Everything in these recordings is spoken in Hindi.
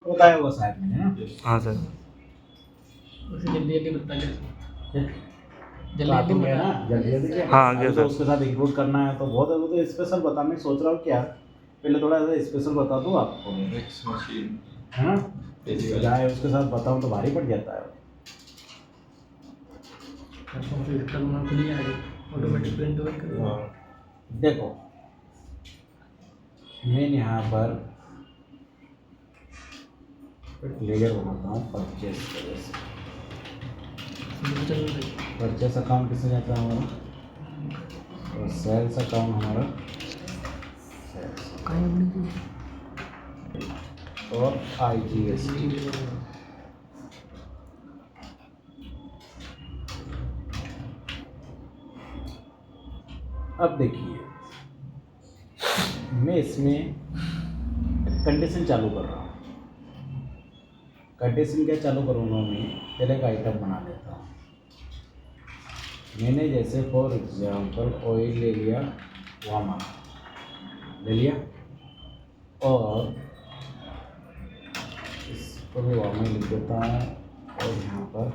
बताया होगा शायद मैंने ना। हाँ सर। उसे जल्दी जल्दी बता दे। तो आप जल्दी गया ना जल्दी जल्दी जल्दी हाँ, अभी गया तो सर। उसके साथ इंक्लूड करना है तो बहुत है, वो तो स्पेशल बता, मैं सोच रहा हूँ क्या पहले थोड़ा सा स्पेशल बता दूँ आपको, है ना। जाए उसके साथ बताऊँ तो भारी पड़ जाता है। कंप्लीट करना खुद ही आएगा ऑटोमेटिक प्रिंट वर्क करेगा। देखो मैं यहाँ पर एक लेयर बनाता हूँ परचेस वजह से। परचेस अकाउंट किससे जाता है हमारा, और सेल्स अकाउंट हमारा सेल्स और IGST। अब देखिए मैं इसमें कंडीशन चालू कर रहा हूँ। कंडीशन क्या चालू करूँगा, मैं पहले एक आइटम बना लेता हूँ। मैंने जैसे फॉर एग्जांपल ऑयल ले लिया, वामा ले लिया, और इसको भी वामा लिख देता हूँ, और यहाँ पर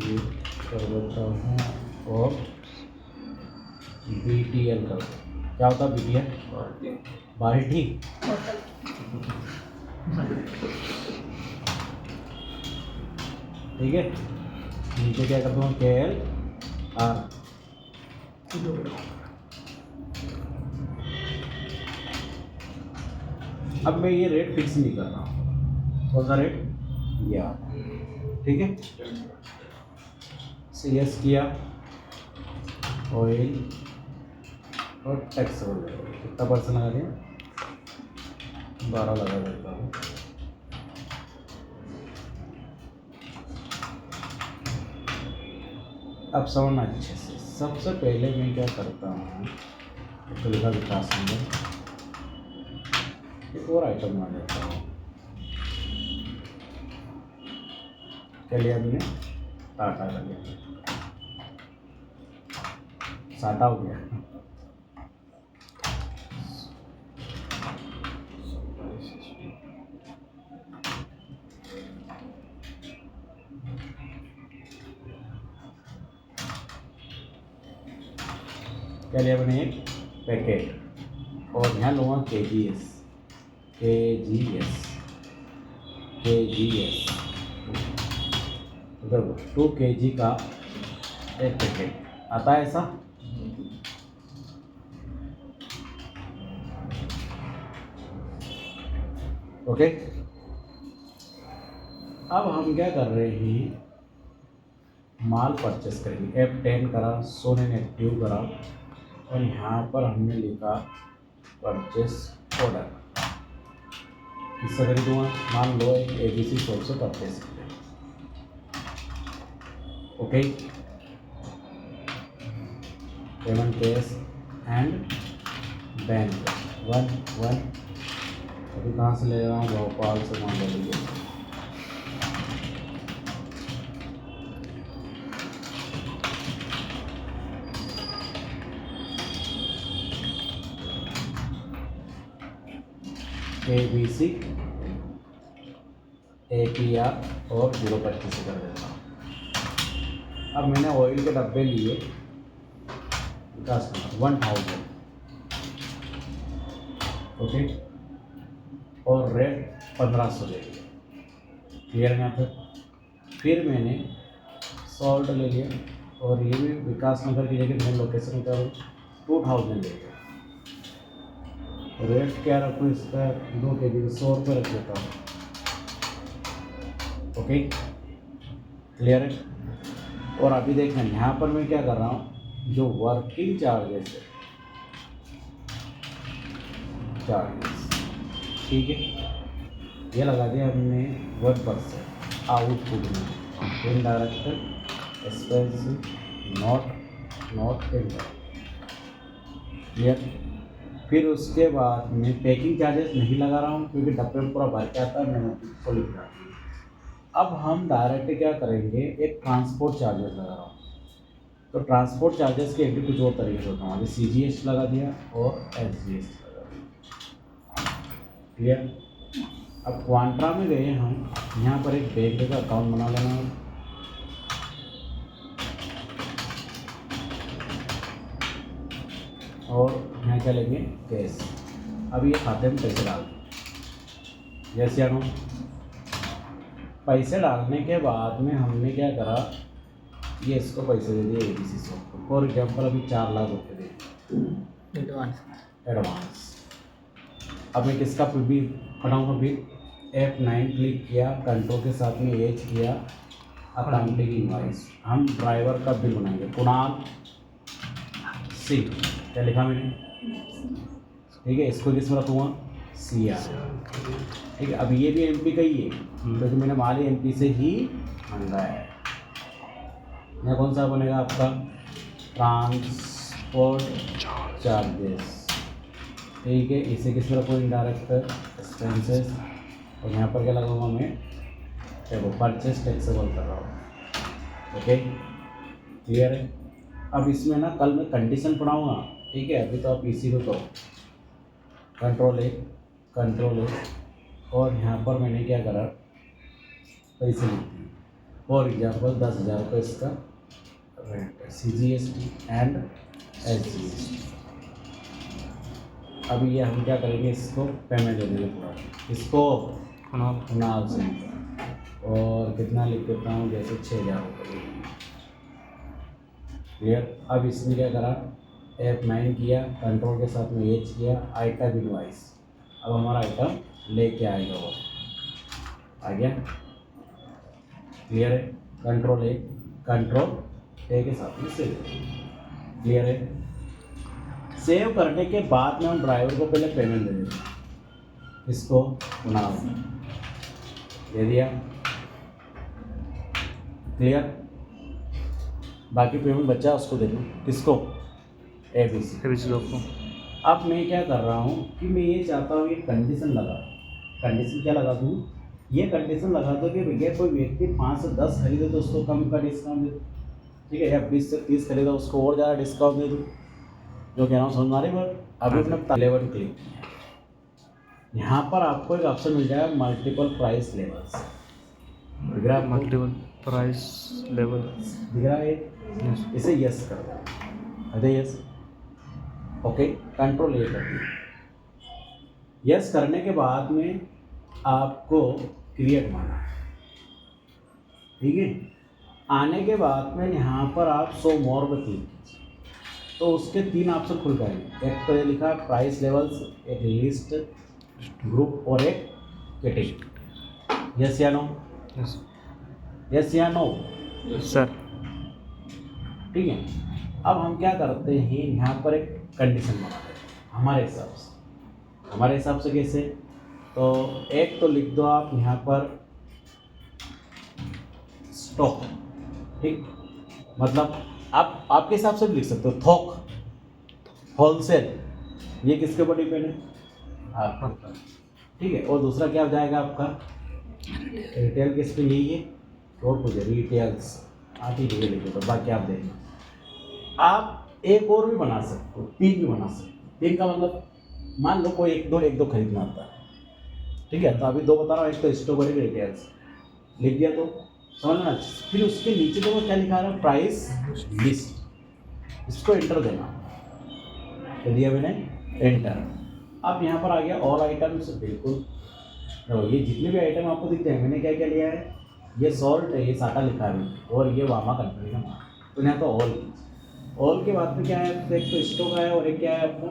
ये कर देता हूँ, और BTL कर दो। क्या होता है BTL? बाल्टी। ठीक है, नीचे क्या करता हूँ KLR। अब मैं ये रेट फिक्स नहीं कर रहा हूँ, कौन सा रेट, या ठीक है। CS किया, ऑयल और टैक्स वगैरह कितना % लगा दिया, 12 लगा देता हूँ। अब समझना अच्छे से, सबसे पहले मैं क्या करता हूँ, तो लिखा विकास में एक और आइटम बना देता हूँ। क्या लिया हमने, टाटा का लिया, साटा हो गया। क्या लिया मैंने, एक पैकेट, और यहाँ लूँगा KGS उधर 2 kg का एक पैकेट आता है ऐसा। ओके, अब हम क्या कर रहे हैं, माल परचेस करेंगे। F10 करा, सोने ने एक्टिव करा, और यहाँ पर हमने लिखा परचेस ऑर्डर। किससे खरीदूँगा, मान लो एक ABC शॉप से परचेस किया। Okay, payment cash and bank 1 अभी कहाँ से ले रहा हूँ, भोपाल से मान लीजिए। ABC APR और 025 से कर देता हूँ। अब मैंने ऑयल के डब्बे लिए 1000, ओके, और रेट 1500 ले लिया। क्लियर है यहाँ पर। फिर मैंने सॉल्ट ले लिया, और ये भी विकास नगर की जगह मैं लोकेशन का 2000 ले लिया। रेट क्या रखूँ इसका, 2 kg 100 रुपये रख देता हूँ। ओके, क्लियर है। और अभी देखना यहाँ पर मैं क्या कर रहा हूँ, जो वर्किंग चार्जेस है, ठीक है, ये लगा दिया हमने 1% आउटपुट में। Indirect expensive not indirect. Clear. फिर उसके बाद मैं पैकिंग चार्जेस नहीं लगा रहा हूँ, क्योंकि डब्बे में पूरा भर के आता है, मैंने उसको लिख रहा हूँ। अब हम डायरेक्ट क्या करेंगे, एक ट्रांसपोर्ट चार्जेस लगा रहा हूँ। तो ट्रांसपोर्ट चार्जेस के एंट्री कुछ और तरीके से होता है, अभी CGS लगा दिया और SGS लगा दिया। क्लियर। अब क्वांट्रा में गए हम, यहाँ पर एक बैंक का अकाउंट बना लेना है। और यहाँ क्या लेंगे, कैश। अब ये खाते में पैसे डाल दें, जैसे हम पैसे डालने के बाद में हमने क्या करा, ये इसको पैसे दे दिए ABC शॉप को। फॉर एग्जाम्पल अभी 4 लाख रुपये दे एडवांस। अब मैं किसका भी बनाऊँगा बिल, F9 क्लिक किया, कंट्रोल के साथ में H किया, अकाउंटिंग इनवॉइस। हम ड्राइवर का बिल बनाएंगे, कुणाल C, क्या लिखा मैंने, ठीक है। इसको किस में रखूँगा, CR, ठीक है। अब ये भी MP का ही है, क्योंकि मैंने माल ही MP से ही मंगाया है। यह कौन सा बनेगा आपका, ट्रांसपोर्ट चार्जेस, ठीक है। इसे किस में रखूँ, इनडायरेक्ट एक्सपेंसेस। और यहाँ पर क्या लगाऊंगा मैं, देखो परचेस टैक्सेबल कर रहा हूँ, ओके, क्लियर है। अब इसमें ना कल मैं कंडीशन पढ़ाऊँगा, ठीक है। अभी तो आप इसी को करो, कंट्रोल ए, और यहाँ पर मैंने क्या करा, पैसे लिख दिए। फॉर एग्जाम्पल 10,000 रुपये इसका रेंट है, CGST एंड SGST। अभी ये हम क्या करेंगे, इसको पेमेंट दे देंगे पूरा, इसको कुणाल से। और कितना लिख देता हूँ, जैसे 6,000 रुपये, क्लियर। अब इसने क्या करा, F9 किया, कंट्रोल के साथ में H किया, आइटम इनवॉइस। अब हमारा आइटम लेके आएगा, वो आ गया, क्लियर है। कंट्रोल ए के साथ में सेव, क्लियर है। सेव करने के बाद में हम ड्राइवर को पहले पेमेंट दे देंगे, इसको कुणाल दे दिया, क्लियर। बाकी पेमेंट बचा उसको दे दूँ, किसको, ABC को। अब मैं क्या कर रहा हूँ कि मैं ये चाहता हूँ, ये कंडीशन क्या लगा दूँ, ये कंडीशन लगा दो कि भैया कोई व्यक्ति 5 से 10 खरीदे तो उसको कम का डिस्काउंट दे दो, ठीक है। या 20 से 30 खरीदे उसको और ज़्यादा डिस्काउंट दे दो, जो कह रहा हूँ समझ रहे। बट अभी अपने 11 क्लिक किया, यहाँ पर आपको एक ऑप्शन मिल जाएगा, मल्टीपल प्राइस लेवल्स, दिख रहा है, मल्टीपल प्राइस लेवल दिख रहा है। इसे यस कर दो, अरे यस, ओके। कंट्रोल ए कर दिया। यस करने के बाद में आपको क्रिएट माना, ठीक है। आने के बाद में यहाँ पर आप शो मोर पे क्लिक कीजिए, तो उसके 3 ऑप्शन खुल जाएंगे। एक तो ये लिखा प्राइस लेवल्स, एक लिस्ट, ग्रुप और एक कैटेगरी। यस या नो, यस या नो सर, ठीक है। अब हम क्या करते हैं, यहाँ पर एक कंडीशन बना देते हैं हमारे हिसाब से कैसे, तो एक तो लिख दो आप यहाँ पर स्टॉक, ठीक, मतलब आप आपके हिसाब से भी लिख सकते हो, थोक, होलसेल, ये किसके ऊपर डिपेंड है, आपके ऊपर, ठीक है। और दूसरा क्या हो जाएगा आपका, रिटेल किस पे, यही है, और कुछ रिटेल्स, ठीक है, लिखो तो बाकी आप देखना। आप एक और भी बना सकते हो, 3 भी बना सकते हो। 3 का मतलब मान लो कोई एक दो खरीदना आता है, ठीक है, तो अभी 2 बता रहा हूँ, एक तो स्टॉक और एक रिटेल्स, लिख दिया तो समझना। फिर उसके नीचे तो वो क्या लिखा रहा है, प्राइस लिस्ट, इसको एंटर देना, तो दिया मैंने एंटर। अब यहाँ पर आ गया ऑल आइटम्स, बिल्कुल ये जितने भी आइटम आपको दिखते हैं, मैंने क्या क्या लिया है, ये सॉल्ट है, ये साटा लिखा है, और ये वामा कंपनी का माल, तो यहाँ तो ऑल के बाद में क्या है, एक तो स्टॉक है और एक क्या है आपका,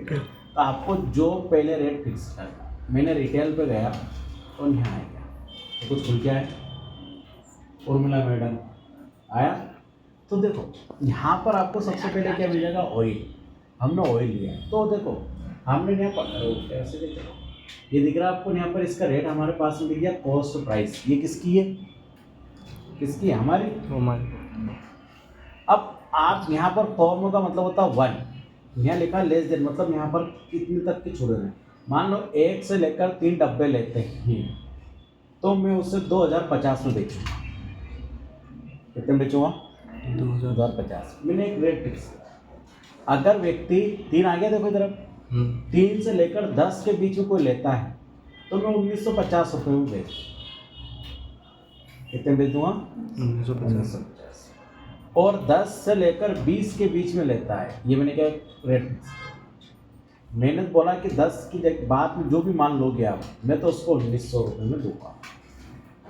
तो आपको जो पहले रेट फिक्स करना। मैंने रिटेल पे गया और यहाँ आ गया, तो कुछ खुल क्या है, उर्मिला मैडम आया, तो देखो यहाँ पर आपको सबसे पहले क्या मिल जाएगा, ऑयल। हमने ऑयल लिया, तो देखो हमने यहाँ पर ऐसे देखो, ये दिख रहा है आपको यहाँ पर, इसका रेट हमारे पास में दिख गया, कॉस्ट प्राइस, ये किसकी है, किसकी है, हमारी। अब आप यहाँ पर फॉर्म का मतलब होता है 1, यहाँ लिखा लेस देन, मतलब यहाँ पर कितने तक के छूट हैं। मान लो 1 से लेकर 3 डब्बे लेते हैं, तो मैं उससे 2050 में बेचूँगा, कितने में बेचूँगा, 2050। मैंने एक रेट फिक्स किया। अगर व्यक्ति 3 आ गया, देखो इधर, 3 से लेकर 10 के बीच में कोई लेता है, तो मैं 1950 रुपये में बेच, कितने बेच दूंगा? 1950। और 10 से लेकर 20 के बीच में लेता है, ये मैंने क्या रेट, मैंने बोला कि 10 की बाद में जो भी मान लोगे आप, मैं तो उसको 1900 रुपये में दूंगा।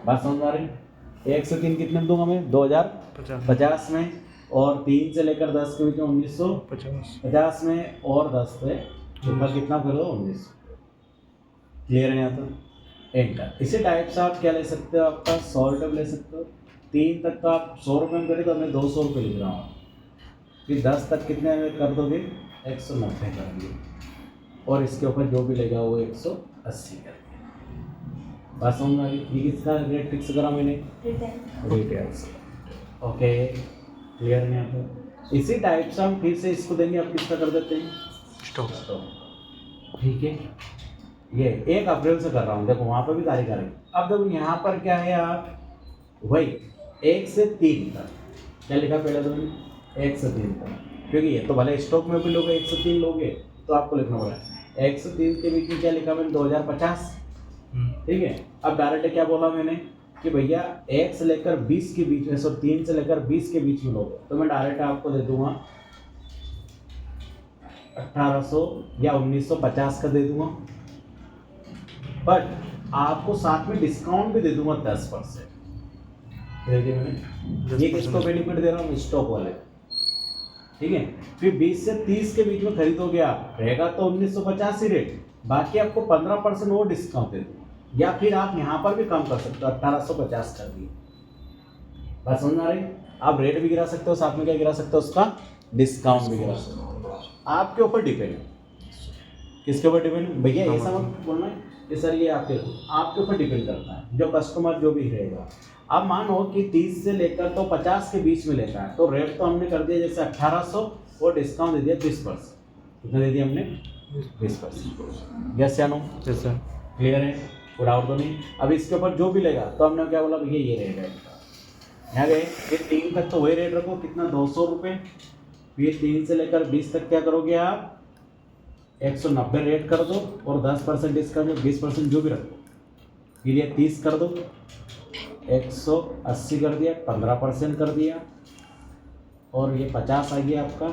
बात समझ आ रही? 1 से 3 कितने में दूंगा मैं? 2050 में, और 3 से लेकर 10 के बीच में 1950 में, और 10 पे ऊपर कितना कर दो? 1900। क्लियर है? यहाँ तो एंटर। इसी टाइप से आप क्या ले सकते हो, आपका 100 रुपये ले सकते हो। 3 तक का आप 100 रुपये में करें तो मैं 200 रुपये लिख रहा हूँ। फिर 10 तक कितने में कर दोगे? 190 कर दिए, और इसके ऊपर जो भी लेगा वो 180 कर दिया। बात समझ में आ गई? ये किसका रेट फिक्स करा मैंने? रिटेल्स। ओके, क्लियर है यहाँ पर? इसी टाइप से हम फिर से इसको देंगे, अब किसका कर देते हैं? स्टॉक। ठीक है, ये 1 अप्रैल से कर रहा हूँ, देखो वहाँ पर भी तारीख आ रही है। अब देखो यहाँ पर क्या है, आप वही 1 से 3 तक क्या लिखा पहले तो मैंने? 1 से 3 तक, क्योंकि ये तो भले स्टॉक में भी लोगे 1 से 3 लोगे तो आपको लिखना पड़ेगा। 1 से 3 के बीच में क्या लिखा मैंने? 2050। ठीक है, अब डायरेक्ट क्या बोला मैंने कि भैया 1 से लेकर 20 के बीच में, 3 से लेकर 20 के बीच में लोगे, तो मैं डायरेक्ट आपको दे दूंगा 1800 या 1950 का दे दूंगा, बट आपको साथ में डिस्काउंट भी दे दूंगा 10%। देखिए मैंने ये किसको बेनिफिट दे रहा हूँ? स्टॉक वाले। ठीक है, फिर 20 से 30 के बीच में खरीदोगे आप, रहेगा तो 1950 ही रेट, बाकी आपको 15% वो डिस्काउंट दे दूंगा, या फिर आप यहाँ पर भी कम कर सकते हो, 1850 कर दिए। बात समझ आ रही? आप रेट भी गिरा सकते हो, साथ में क्या गिरा सकते हो? उसका डिस्काउंट भी गिरा सकते हो, आपके ऊपर डिपेंड है। किसके ऊपर डिपेंड? भैया ऐसा मत बोलना है कि सर ये आपके ऊपर डिपेंड करता है, जो कस्टमर जो भी रहेगा। अब मानो कि 30 से लेकर तो 50 के बीच में लेता है, तो रेट तो हमने कर दिया जैसे 1800, और डिस्काउंट दे दिया 20%। कितना दे दिया हमने? 20%। यस या नो? Yes sir. क्लियर है? कोई डाउट तो नहीं? अब इसके ऊपर जो भी लेगा तो हमने क्या बोला? भैया ये रेट है यहाँ गए, फिर 3 तक तो वही रेट रखो, कितना? 200 रुपये। फिर 3 से लेकर 20 तक क्या करोगे आप? 190 रेट कर दो, और 10% डिस्काउंट में 20% जो भी रखो। फिर ये 30 कर दो, 180 कर दिया, 15% कर दिया, और ये 50 आ गया आपका।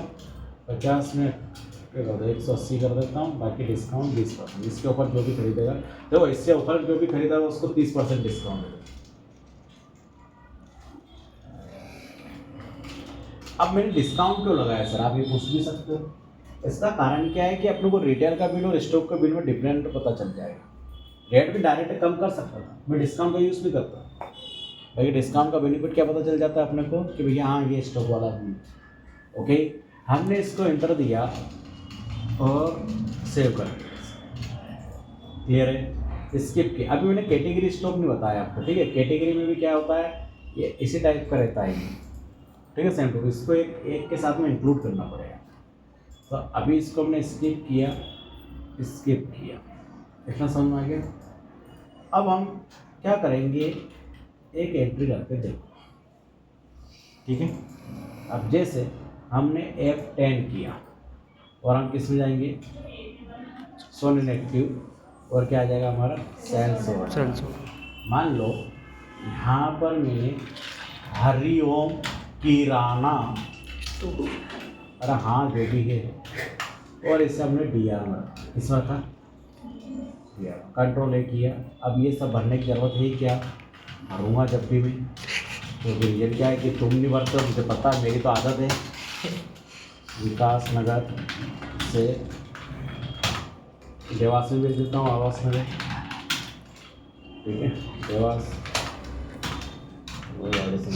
50 में क्या कर दो? 180 कर देता हूँ, बाकी डिस्काउंट 20%। इसके ऊपर जो भी खरीदेगा, देखो इससे ऊपर जो भी खरीदेगा उसको 30% डिस्काउंट देगा। अब मैंने डिस्काउंट क्यों लगाया सर, आप ये पूछ भी सकते हो। इसका कारण क्या है कि अपने को रिटेल का बिल और स्टॉक का बिल में डिफरेंट पता चल जाएगा। रेट भी डायरेक्ट कम कर सकता था, मैं डिस्काउंट का यूज़ भी करता हूँ। भाई डिस्काउंट का बेनिफिट क्या पता चल जाता है अपने को कि भैया हाँ ये स्टॉक वाला भी। ओके, हमने इसको एंटर दिया और सेव कर दिया। क्लियर है? स्किप किया। अभी मैंने कैटेगरी स्टॉक नहीं बताया आपको, ठीक है? कैटेगरी में भी क्या होता है, ये इसी टाइप का रहता है, ठीक है? सेम टू इसको एक के साथ में इंक्लूड करना पड़ेगा। तो अभी इसको हमने स्किप किया, इतना समझ में आ गया? अब हम क्या करेंगे, एक एंट्री करके देखो, ठीक है? अब जैसे हमने F10 किया और हम किस में जाएंगे? सोन इनएक्टिव, और क्या आ जाएगा हमारा? सेल्स। मान लो यहाँ पर मैंने हरिओम किराना, अरे हाँ जो भी है, और इसे हमने DR में इसमें था कंट्रोल A किया। अब ये सब भरने की ज़रूरत है क्या? भरूँगा जब भी मैं, तो रीजन क्या है कि तुम नहीं भरते हो, मुझे पता है, मेरी तो आदत है। विकास नगर से देवास में भेज देता हूँ, आवास नगर, ठीक है? देवास वही वाले से